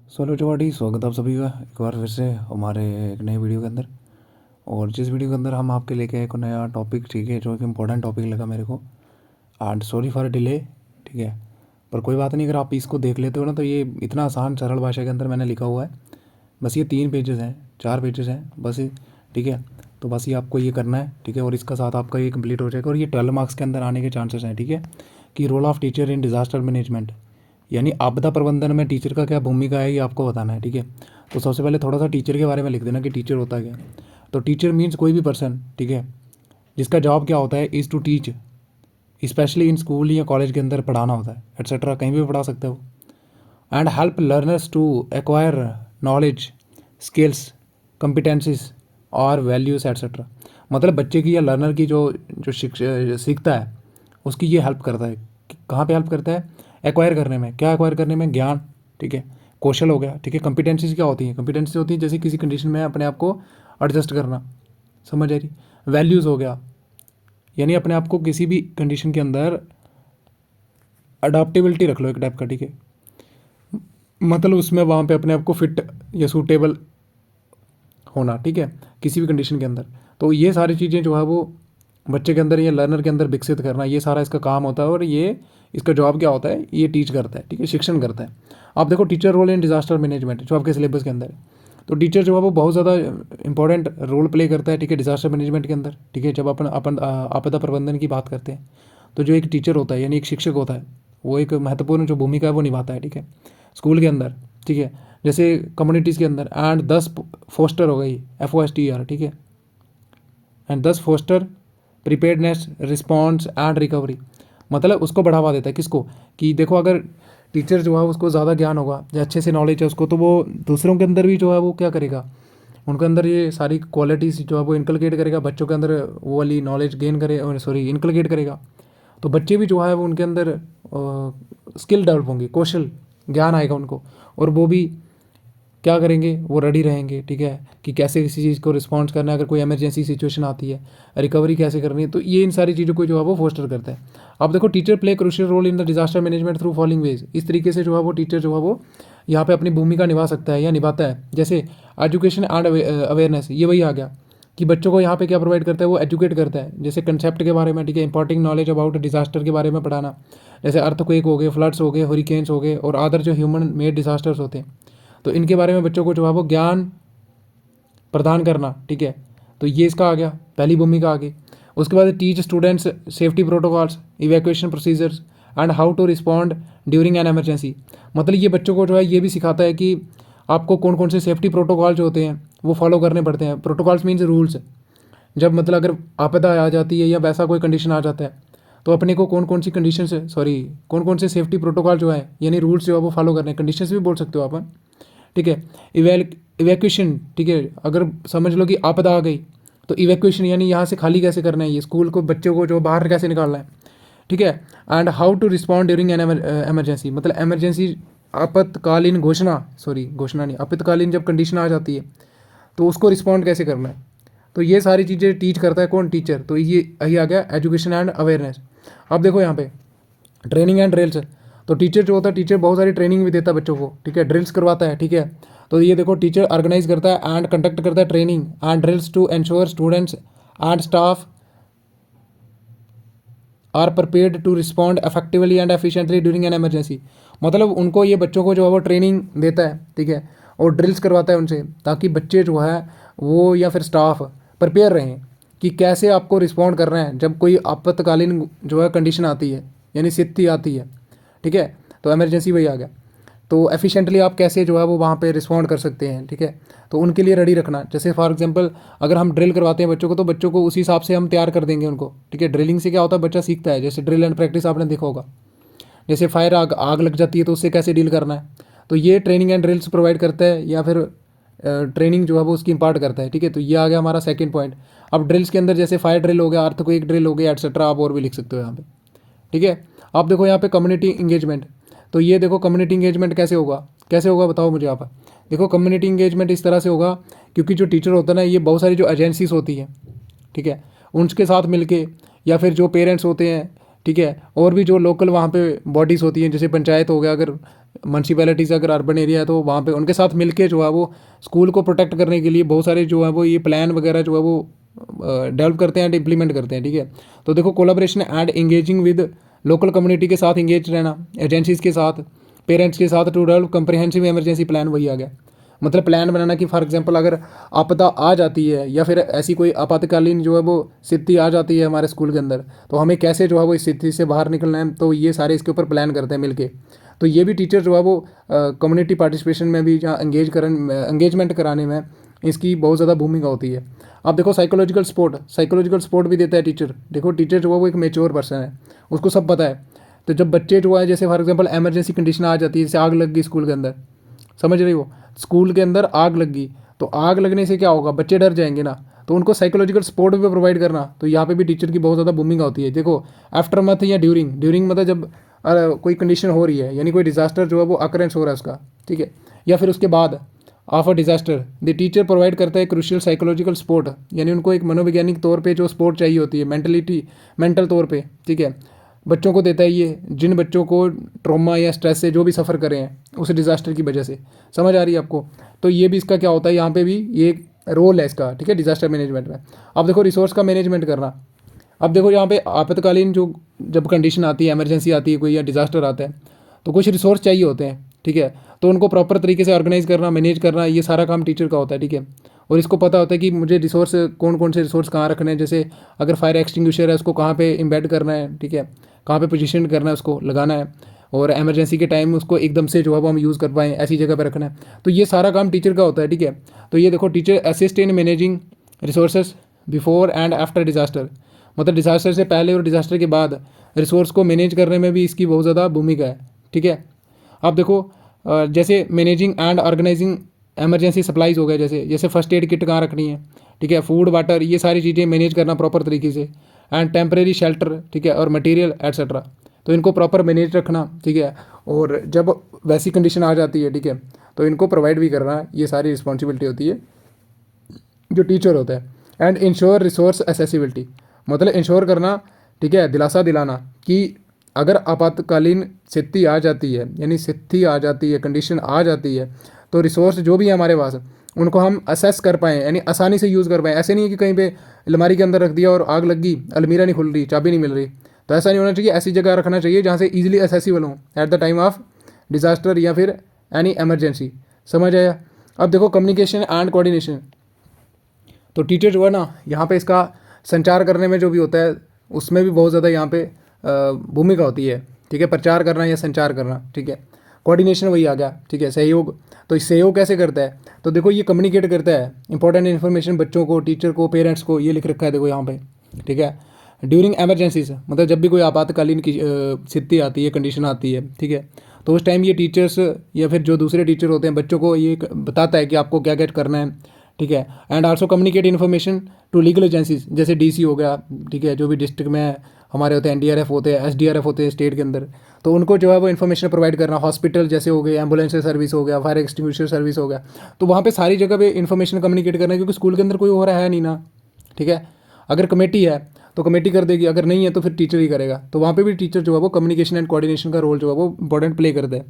Hello चौहाटी, स्वागत है आप सभी का एक बार फिर से हमारे एक नए वीडियो के अंदर। और जिस वीडियो के अंदर हम आपके लेके आए एक नया टॉपिक, ठीक है, जो एक इम्पोर्टेंट टॉपिक लगा मेरे को। एंड सॉरी फॉर डिले, ठीक है, पर कोई बात नहीं, अगर आप इसको देख लेते हो ना तो ये इतना आसान सरल भाषा के अंदर मैंने लिखा हुआ है। बस ये 3 पेजेस हैं, 4 पेजेस हैं बस ठीक है। तो बस ये आपको ये करना है, ठीक है, और इसका साथ आपका ये कंप्लीट हो जाएगा और ये 12 मार्क्स के अंदर आने के चांसेस हैं, ठीक है। कि role of teacher in disaster management, यानी आपदा प्रबंधन में टीचर का क्या भूमिका है, ये आपको बताना है, ठीक है। तो सबसे पहले थोड़ा सा टीचर के बारे में लिख देना कि टीचर होता क्या है। तो टीचर मीन्स कोई भी पर्सन, ठीक है, जिसका जॉब क्या होता है, is to teach, specially in school या कॉलेज के अंदर पढ़ाना होता है, एट्सेट्रा, कहीं भी पढ़ा सकते हो। And help learners to acquire knowledge, skills, competencies और वैल्यूज एट्सेट्रा। मतलब बच्चे की या लर्नर की जो जो सीखता है उसकी ये हेल्प करता है। कहाँ पे हेल्प करता है? एक्वायर करने में। क्या एक्वायर करने में? ज्ञान, ठीक है, कौशल हो गया, ठीक है। कम्पिटेंसीज क्या होती हैं? कम्पिटेंसीज होती है जैसे किसी कंडीशन में अपने आप को एडजस्ट करना, समझ आ रही। वैल्यूज़ हो गया, यानी अपने आप को किसी भी कंडीशन के अंदर अडाप्टेबिलिटी रख लो एक टाइप का, ठीक है। मतलब उसमें वहाँ पे अपने आप को फिट या सूटेबल होना, ठीक है, किसी भी कंडीशन के अंदर। तो ये सारी चीज़ें जो है वो बच्चे के अंदर या लर्नर के अंदर विकसित करना, ये सारा इसका काम होता है। और ये इसका जॉब क्या होता है? ये टीच करता है, ठीक है, शिक्षण करता है। आप देखो teacher role in disaster management जो आपके सिलेबस के अंदर है, तो टीचर जो है वो बहुत ज़्यादा इंपॉर्टेंट रोल प्ले करता है, ठीक है, डिजास्टर मैनेजमेंट के अंदर, ठीक है। जब अपन अपन आपदा प्रबंधन की बात करते हैं तो जो एक टीचर होता है यानी एक शिक्षक होता है, वो एक महत्वपूर्ण जो भूमिका है वो निभाता है, ठीक है, स्कूल के अंदर, ठीक है। जैसे कम्युनिटीज़ के अंदर। एंड 10 फोस्टर हो गई, FOSTER, ठीक है। And 10 foster preparedness, response and recovery. मतलब उसको बढ़ावा देता है, किसको? कि देखो अगर टीचर जो है उसको ज़्यादा ज्ञान होगा या अच्छे से नॉलेज है उसको, तो वो दूसरों के अंदर भी जो है वो क्या करेगा, उनके अंदर ये सारी क्वालिटीज़ जो है वो इनकलकेट करेगा, बच्चों के अंदर वो वाली नॉलेज गेन करे, सॉरी इनकलकेट करेगा। तो बच्चे भी जो है वो उनके अंदर स्किल डेवलप होंगे, कौशल ज्ञान आएगा उनको, और वो भी क्या करेंगे, वो रेडी रहेंगे, ठीक है, कि कैसे किसी चीज़ को रिस्पॉन्स करना है अगर कोई इमरजेंसी सिचुएशन आती है, रिकवरी कैसे करनी है। तो ये इन सारी चीज़ों को जो है वो फोस्टर करता है। अब देखो teacher play crucial role in the disaster management through following ways. इस तरीके से जो है वो टीचर जो है वो यहाँ पे अपनी भूमिका निभा सकता है या निभाता है। जैसे एजुकेशन एंड अवेयरनेस, ये वही आ गया कि बच्चों को यहाँ पे क्या प्रोवाइड करता है, वो एजुकेट करता है, जैसे कंसेप्ट के बारे में, ठीक है, इंपॉर्टेंट नॉलेज अबाउट डिजास्टर के बारे में पढ़ाना, जैसे अर्थक्वेक हो गए, फ्लड्स हो गए, हरिकेन्स हो गए और अदर जो ह्यूमन मेड डिजास्टर्स होते हैं, तो इनके बारे में बच्चों को जो है वो ज्ञान प्रदान करना, ठीक है। तो ये इसका आ गया, पहली भूमिका आ गई। उसके बाद teach students safety protocols, evacuation procedures and how to respond during an emergency. मतलब ये बच्चों को जो है ये भी सिखाता है कि आपको कौन कौन से सेफ्टी प्रोटोकॉल जो होते हैं वो फॉलो करने पड़ते हैं। Protocols means rules. जब मतलब अगर आपदा आ जाती है या वैसा कोई कंडीशन आ जाता है तो अपने को कौन कौन सी कंडीशन से, सॉरी, कौन कौन से सेफ्टी प्रोटोकॉल जो है यानी रूल्स जो है वो फॉलो करने हैं। कंडीशंस भी बोल सकते हो आप, ठीक है। इवैक्यूएशन, ठीक है, अगर समझ लो कि आपदा आ गई तो इवैक्यूएशन यानी यहाँ से खाली कैसे करना है, ये स्कूल को बच्चों को जो बाहर कैसे निकालना है, ठीक है। And how to respond during an emergency, मतलब एमरजेंसी, आपातकालीन घोषणा, सॉरी घोषणा नहीं, आपातकालीन जब कंडीशन आ जाती है तो उसको रिस्पॉन्ड कैसे करना है। तो ये सारी चीज़ें टीच करता है कौन? टीचर। तो ये यही आ गया एजुकेशन एंड अवेयरनेस। अब देखो यहाँ पे ट्रेनिंग एंड ड्रिल्स। तो टीचर जो होता है, टीचर बहुत सारी ट्रेनिंग भी देता है बच्चों को, ठीक है, ड्रिल्स करवाता है, ठीक है। तो ये देखो टीचर ऑर्गेनाइज करता है एंड कंडक्ट करता है training and drills to ensure students and staff are prepared to respond effectively and efficiently during an emergency. मतलब उनको ये बच्चों को जो है वो ट्रेनिंग देता है, ठीक है, और ड्रिल्स करवाता है उनसे, ताकि बच्चे जो है वो या फिर स्टाफ प्रिपेयर रहें कि कैसे आपको रिस्पॉन्ड करना है जब कोई आपातकालीन जो है कंडीशन आती है यानी स्थिति आती है, ठीक है। तो इमरजेंसी वही आ गया। तो एफिशिएंटली आप कैसे जो है वो वहाँ पे रिस्पॉन्ड कर सकते हैं, ठीक है। तो उनके लिए रेडी रखना। जैसे फॉर एग्जांपल अगर हम ड्रिल करवाते हैं बच्चों को तो बच्चों को उसी हिसाब से हम तैयार कर देंगे उनको, ठीक है। ड्रिलिंग से क्या होता है, बच्चा सीखता है। जैसे ड्रिल एंड प्रैक्टिस आपने देखा होगा, जैसे फायर आग लग जाती है तो उससे कैसे डील करना है। तो ये ट्रेनिंग एंड ड्रिल्स प्रोवाइड करता है या फिर ट्रेनिंग जो है वो उसकी इम्पार्ट करता है, ठीक है। तो ये आ गया हमारा सेकंड पॉइंट। अब ड्रिल्स के अंदर जैसे फायर ड्रिल हो गया, अर्थक्वेक ड्रिल हो गया, एटसेट्रा, आप और भी लिख सकते हो यहाँ पे, ठीक है। आप देखो यहाँ पे कम्युनिटी इंगेजमेंट। तो ये देखो कम्युनिटी इंगेजमेंट कैसे होगा, कैसे होगा बताओ मुझे आप। देखो कम्युनिटी इंगेजमेंट इस तरह से होगा क्योंकि जो टीचर होता है ना, ये बहुत सारी जो एजेंसीज होती हैं, ठीक है, उनके साथ मिलके या फिर जो पेरेंट्स होते हैं, ठीक है। और भी जो लोकल वहाँ पे बॉडीज़ होती हैं, जैसे पंचायत हो गया, अगर म्यूनसिपैलिटीज़ अगर अर्बन एरिया है तो वहाँ पे उनके साथ मिलके जो है वो स्कूल को प्रोटेक्ट करने के लिए बहुत सारे जो है वो ये प्लान वगैरह जो है वो डेवलप करते हैं एंड इम्प्लीमेंट करते हैं, ठीक है। तो देखो collaboration and engaging with local community के साथ इंगेज रहना, एजेंसीज़ के साथ, पेरेंट्स के साथ to develop comprehensive emergency plan, वही आ गया। मतलब प्लान बनाना कि फॉर एग्जांपल अगर आपदा आ जाती है या फिर ऐसी कोई आपातकालीन जो है वो स्थिति आ जाती है हमारे स्कूल के अंदर, तो हमें कैसे जो है वो इस स्थिति से बाहर निकलना है, तो ये सारे इसके ऊपर प्लान करते हैं मिलके। तो ये भी टीचर जो है वो कम्युनिटी पार्टिसिपेशन में भी जहाँ एंगेजमेंट कराने में इसकी बहुत ज़्यादा भूमिका होती है। अब देखो साइकोलॉजिकल सपोर्ट भी देता है टीचर। देखो टीचर जो है वो एक मेच्योर पर्सन है, उसको सब पता है। तो जब बच्चे जो है जैसे फॉर एग्जांपल एमरजेंसी कंडीशन आ जाती है, जैसे आग लग गई स्कूल के अंदर, समझ रही हो, स्कूल के अंदर आग लग गई, तो आग लगने से क्या होगा, बच्चे डर जाएंगे ना, तो उनको साइकोलॉजिकल सपोर्ट भी प्रोवाइड करना, तो यहाँ पे भी टीचर की बहुत ज़्यादा भूमिका होती है। देखो आफ्टर मथ या ड्यूरिंग मतलब जब कोई कंडीशन हो रही है, यानी कोई डिजास्टर जो है वो अकरेंस हो रहा है उसका, ठीक है, या फिर उसके बाद of a disaster, the teacher provide करता है क्रूशियल साइकोलॉजिकल सपोर्ट, यानी उनको एक मनोवैज्ञानिक तौर पे जो सपोर्ट चाहिए होती है, मेंटल तौर पे, ठीक है, बच्चों को देता है ये, जिन बच्चों को ट्रॉमा या स्ट्रेस से जो भी सफ़र करें हैं उस डिज़ास्टर की वजह से। समझ आ रही है आपको? तो ये भी इसका क्या होता है, यहाँ पे भी ये एक रोल है इसका, ठीक है, डिज़ास्टर मैनेजमेंट में। अब देखो रिसोर्स का मैनेजमेंट करना। अब देखो यहाँ पे आपातकालीन जो जब कंडीशन आती है, इमरजेंसी आती है कोई या डिज़ास्टर आता है, तो कुछ रिसोर्स चाहिए होते हैं, ठीक है, तो उनको प्रॉपर तरीके से ऑर्गेनाइज करना, मैनेज करना, ये सारा काम टीचर का होता है, ठीक है। और इसको पता होता है कि मुझे रिसोर्स कौन कौन से रिसोर्स कहाँ रखने हैं, जैसे अगर फायर एक्सटिंग्विशर है उसको कहाँ पे इम्बेड करना है, ठीक है, कहाँ पे पोजीशन करना है, उसको लगाना है, और इमरजेंसी के टाइम उसको एकदम से जो है वो हम यूज़ कर पाएँ ऐसी जगह पर रखना है। तो ये सारा काम टीचर का होता है, ठीक है। तो ये देखो teacher assist in managing resources before and after disaster, मतलब डिज़ास्टर से पहले और डिज़ास्टर के बाद रिसोर्स को मैनेज करने में भी इसकी बहुत ज़्यादा भूमिका है, ठीक है। अब देखो जैसे managing and organising emergency supplies हो गए, जैसे जैसे फर्स्ट एड किट कहाँ रखनी है, ठीक है, फूड वाटर, ये सारी चीज़ें मैनेज करना प्रॉपर तरीके से, एंड टेम्परेरी शेल्टर, ठीक है, और मटेरियल एट्सेट्रा, तो इनको प्रॉपर मैनेज रखना, ठीक है। और जब वैसी कंडीशन आ जाती है, ठीक है, तो इनको प्रोवाइड भी करना, ये सारी रिस्पॉन्सिबिलिटी होती है जो टीचर होता है। एंड इंश्योर रिसोर्स एसेसिबिलिटी, मतलब इंश्योर करना, ठीक है, दिलासा दिलाना कि अगर आपातकालीन स्थिति आ जाती है, यानी स्थिति आ जाती है, कंडीशन आ जाती है, तो रिसोर्स जो भी है हमारे पास उनको हम असेस कर पाएँ, यानी आसानी से यूज़ कर पाएँ। ऐसे नहीं है कि कहीं पे अलमारी के अंदर रख दिया और आग लग गई, अलमीरा नहीं खुल रही, चाबी नहीं मिल रही, तो ऐसा नहीं होना चाहिए। ऐसी जगह रखना चाहिए जहाँ से ईजिली एसेसिबल हो at the time of disaster या फिर एनी एमरजेंसी। समझ आया? अब देखो कम्युनिकेशन एंड कोऑर्डिनेशन, तो टीचर जो है ना यहाँ पे इसका संचार करने में जो भी होता है उसमें भी बहुत ज़्यादा यहाँ पे भूमिका होती है, ठीक है, प्रचार करना या संचार करना, ठीक है। कोऑर्डिनेशन वही आ गया, ठीक है, सहयोग। तो इस सहयोग कैसे करता है, तो देखो ये कम्युनिकेट करता है इंपॉर्टेंट इन्फॉर्मेशन बच्चों को, टीचर को, पेरेंट्स को, ये लिख रखा है देखो यहाँ पे, ठीक है। ड्यूरिंग एमरजेंसीज, मतलब जब भी कोई आपातकालीन की स्थिति आती है, कंडीशन आती है, ठीक है, तो उस टाइम ये टीचर्स या फिर जो दूसरे टीचर होते हैं बच्चों को ये बताता है कि आपको क्या क्या करना है, ठीक है। And also communicate information to legal agencies, जैसे डीसी हो गया, ठीक है, जो भी डिस्ट्रिक्ट में हमारे होते हैं, एनडीआरएफ होते हैं, एसडीआरएफ होते हैं स्टेट के अंदर, तो उनको जो है वो इन्फॉर्मेशन प्रोवाइड करना। हॉस्पिटल जैसे हो गए, एम्बुलेंस सर्विस हो गया, फायर एक्सटिंग्विशर सर्विस हो गया, तो वहाँ पे सारी जगह पे इन्फॉर्मेशन कम्युनिकेट करना है, क्योंकि स्कूल के अंदर कोई हो रहा है नहीं ना, ठीक है। अगर कमेटी है तो कमेटी कर देगी, अगर नहीं है तो फिर टीचर ही करेगा। तो वहाँ पे भी टीचर जो है वो कम्युनिकेशन एंड कोऑर्डिनेशन का रोल जो है वो इंपॉर्टेंट प्ले करते हैं।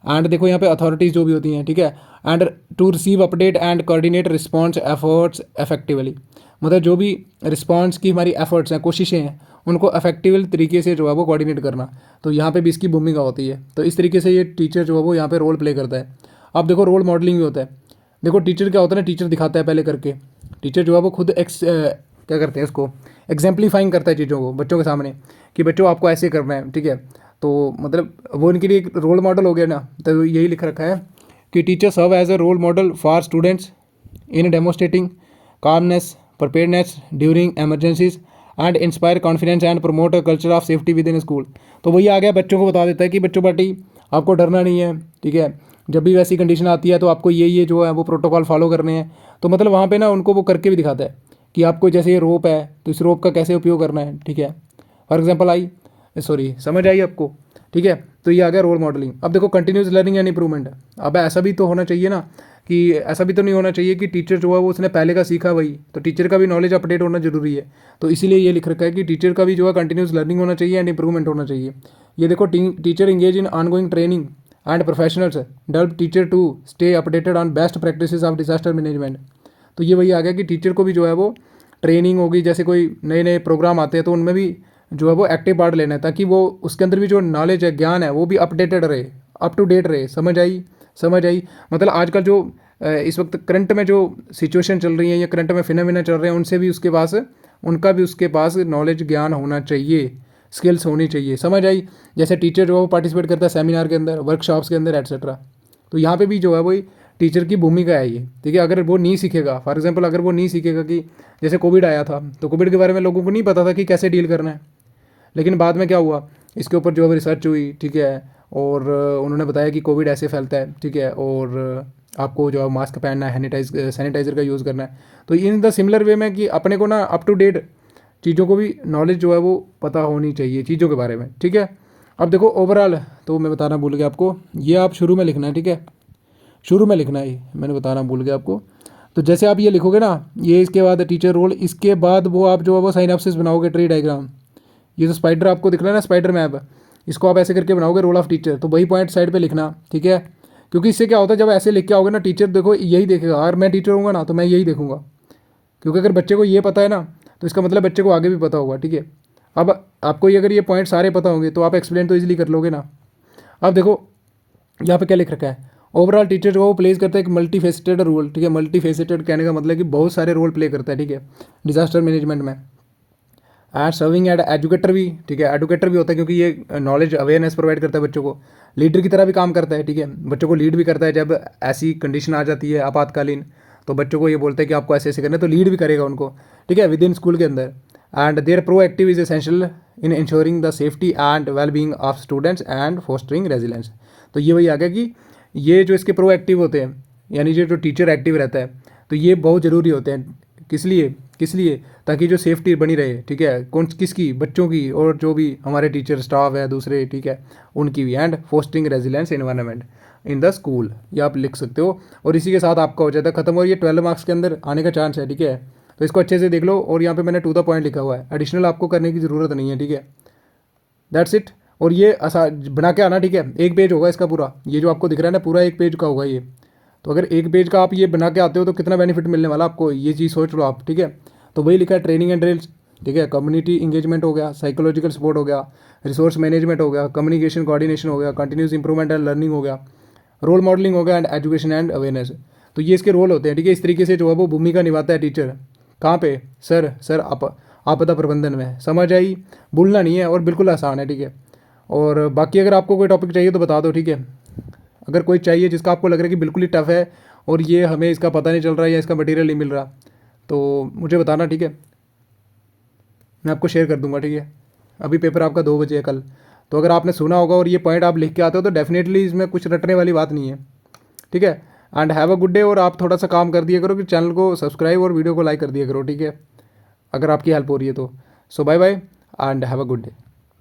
एंड देखो यहाँ पे अथॉरिटीज़ जो भी होती हैं, ठीक है, and to receive update and coordinate response efforts effectively, मतलब जो भी रिस्पॉन्स की हमारी एफर्ट्स हैं, कोशिशें हैं, उनको इफेक्टिव तरीके से जो है वो कोऑर्डिनेट करना, तो यहाँ पे भी इसकी भूमिका होती है। तो इस तरीके से ये टीचर जो है वो यहाँ पे रोल प्ले करता है। अब देखो रोल मॉडलिंग भी होता है। देखो टीचर क्या होता है ना, टीचर दिखाता है पहले करके, टीचर जो है वो खुद क्या करते हैं, इसको एग्जाम्पलीफाइंग करता है चीज़ों को बच्चों के सामने कि बच्चों आपको ऐसे करना है, ठीक है। तो मतलब वो उनके लिए एक रोल मॉडल हो गया ना, तो यही लिख रखा है कि teacher serve as a role model for students in demonstrating calmness, preparedness during emergencies and inspire confidence and promote a culture of safety within school. तो वही आ गया, बच्चों को बता देता है कि बच्चों पार्टी आपको डरना नहीं है, ठीक है, जब भी वैसी कंडीशन आती है तो आपको ये जो है वो प्रोटोकॉल फॉलो करने हैं। तो मतलब वहाँ पे ना उनको वो करके भी दिखाता है कि आपको जैसे ये रोप है तो इस रोप का कैसे उपयोग करना है, ठीक है। फॉर एग्जाम्पल समझ आई आपको, ठीक है। तो ये आ गया रोल मॉडलिंग। अब देखो कंटिन्यूस लर्निंग एंड इंप्रूवमेंट। अब ऐसा भी तो होना चाहिए ना कि ऐसा भी तो नहीं होना चाहिए कि टीचर जो है वो उसने पहले का सीखा वही, तो टीचर का भी नॉलेज अपडेट होना जरूरी है। तो इसीलिए ये लिख रखा है कि टीचर का भी जो है कंटिन्यूस लर्निंग होना चाहिए एंड इंप्रूवमेंट होना चाहिए। ये देखो, teacher engage in ongoing training and professionals help teacher to stay updated on best practices of disaster management. तो ये वही आ गया कि टीचर को भी जो है वो ट्रेनिंग होगी, जैसे कोई नए नए प्रोग्राम आते हैं तो उनमें भी जो है वो एक्टिव पार्ट लेना है, ताकि वो उसके अंदर भी जो नॉलेज है, ज्ञान है, वो भी अपडेटेड रहे, अप टू डेट रहे। समझ आई। मतलब आजकल जो इस वक्त करंट में जो सिचुएशन चल रही है या करंट में फिनोमिना चल रहे हैं, उनसे भी उसके पास नॉलेज, ज्ञान होना चाहिए, स्किल्स होनी चाहिए। समझ आई। जैसे टीचर जो है वो पार्टिसिपेट करता है सेमिनार के अंदर, वर्कशॉप्स के अंदर एट्सेट्रा। तो यहाँ पे भी जो है वही टीचर की भूमिका है ये, ठीक है। अगर वो नहीं सीखेगा, फॉर एग्जांपल अगर वो नहीं सीखेगा कि जैसे कोविड आया था, तो कोविड के बारे में लोगों को नहीं पता था कि कैसे डील करना है, लेकिन बाद में क्या हुआ, इसके ऊपर जो है रिसर्च हुई, ठीक है, और उन्होंने बताया कि कोविड ऐसे फैलता है, ठीक है, और आपको जो है मास्क पहनना है, सैनिटाइज़र का यूज़ करना है। तो इन द सिमिलर वे में कि अपने को ना अप टू डेट चीज़ों को भी नॉलेज जो है वो पता होनी चाहिए चीज़ों के बारे में, ठीक है। अब देखो ओवरऑल, तो मैं बताना भूल गया आपको, ये आप शुरू में लिखना है, ठीक है, शुरू में लिखना है, मैंने बताना भूल गया आपको। तो जैसे आप ये लिखोगे ना, ये इसके बाद टीचर रोल, इसके बाद वो आप जो है वो साइनॉप्सिस बनाओगे, ट्री डायग्राम। ये जो स्पाइडर आपको दिख रहा है ना, स्पाइडर मैप, इसको आप ऐसे करके बनाओगे, रोल ऑफ टीचर। तो वही पॉइंट साइड पे लिखना, ठीक है। क्योंकि इससे क्या होता है, जब ऐसे लिख के आओगे ना, टीचर देखो यही देखेगा, और मैं टीचर हूँगा ना तो मैं यही देखूंगा। क्योंकि अगर बच्चे को ये पता है ना, तो इसका मतलब बच्चे को आगे भी पता होगा, ठीक है। अब आपको ये अगर ये पॉइंट सारे पता होंगे तो आप एक्सप्लेन तो ईजिली कर लोगे ना। अब देखो यहाँ पे क्या लिख रखा है, ओवरऑल टीचर जो है वो प्लेस करता है एक मल्टी फेसेटेड रोल, ठीक है। मल्टी फेसेटेड कहने का मतलब कि बहुत सारे रोल प्ले करता है, ठीक है, डिजास्टर मैनेजमेंट में। एंड सर्विंग एड एजुकेटर भी, ठीक है, एजुकेटर भी होता है, क्योंकि ये नॉलेज अवेयरनेस प्रोवाइड करता है बच्चों को। लीडर की तरह भी काम करता है, ठीक है, बच्चों को लीड भी करता है। जब ऐसी कंडीशन आ जाती है आपातकालीन, तो बच्चों को ये बोलता है कि आपको ऐसे ऐसे करना है, तो लीड भी करेगा उनको, ठीक है, विद इन स्कूल के अंदर। And their proactive is essential in ensuring the safety and well being of students and fostering resilience. तो ये वही आ गया कि ये जो इसके प्रो एक्टिव होते हैं, यानी जो टीचर एक्टिव रहता है, तो ये बहुत ज़रूरी होते हैं। किस लिए ताकि जो सेफ्टी बनी रहे, ठीक है, कौन किसकी, बच्चों की, और जो भी हमारे टीचर स्टाफ है दूसरे, ठीक है, उनकी भी। And fostering resilience environment in the school, ये आप लिख सकते हो। और इसी के साथ आपका हो जाता है खत्म, और ये 12 मार्क्स के अंदर आने का चांस है, ठीक है। तो इसको अच्छे से देख लो, और यहाँ पे मैंने टू द पॉइंट लिखा हुआ है, एडिशनल आपको करने की ज़रूरत नहीं है, ठीक है, दैट्स इट। और ये बना के आना, ठीक है, एक पेज होगा इसका पूरा, ये जो आपको दिख रहा है ना, पूरा एक पेज का होगा ये। तो अगर एक पेज का आप ये बना के आते हो तो कितना बेनिफिट मिलने वाला आपको, ये चीज़ सोच लो आप, ठीक है। तो वही लिखा है, ट्रेनिंग एंड ड्रिल्स, ठीक है, कम्युनिटी इंगेजमेंट हो गया, साइकोलॉजिकल सपोर्ट हो गया, रिसोर्स मैनेजमेंट हो गया, कम्युनिकेशन कोऑर्डिनेशन हो गया, कंटिन्यूस इंप्रूवमेंट एंड लर्निंग हो गया, रोल मॉडलिंग हो गया, एंड एजुकेशन एंड अवेयरनेस। तो ये इसके रोल होते हैं, ठीक है। इस तरीके से जो है वो भूमिका निभाता है टीचर। कहाँ पे, सर आपदा प्रबंधन में। समझ आई, भूलना नहीं है, और बिल्कुल आसान है, ठीक है। और बाकी अगर आपको कोई टॉपिक चाहिए तो बता दो, ठीक है। अगर कोई चाहिए जिसका आपको लग रहा है कि बिल्कुल ही टफ है और ये हमें इसका पता नहीं चल रहा है या इसका मटेरियल नहीं मिल रहा, तो मुझे बताना, ठीक है, मैं आपको शेयर कर दूंगा, ठीक है। अभी पेपर आपका 2 बजे है कल, तो अगर आपने सुना होगा और ये पॉइंट आप लिख के आते हो तो डेफिनेटली इसमें कुछ रटने वाली बात नहीं है, ठीक है। And have a good day. और आप थोड़ा सा काम कर दिया करो कि चैनल को सब्सक्राइब और वीडियो को लाइक कर दिया करो, ठीक है, अगर आपकी हेल्प हो रही है तो। So bye bye and have a good day.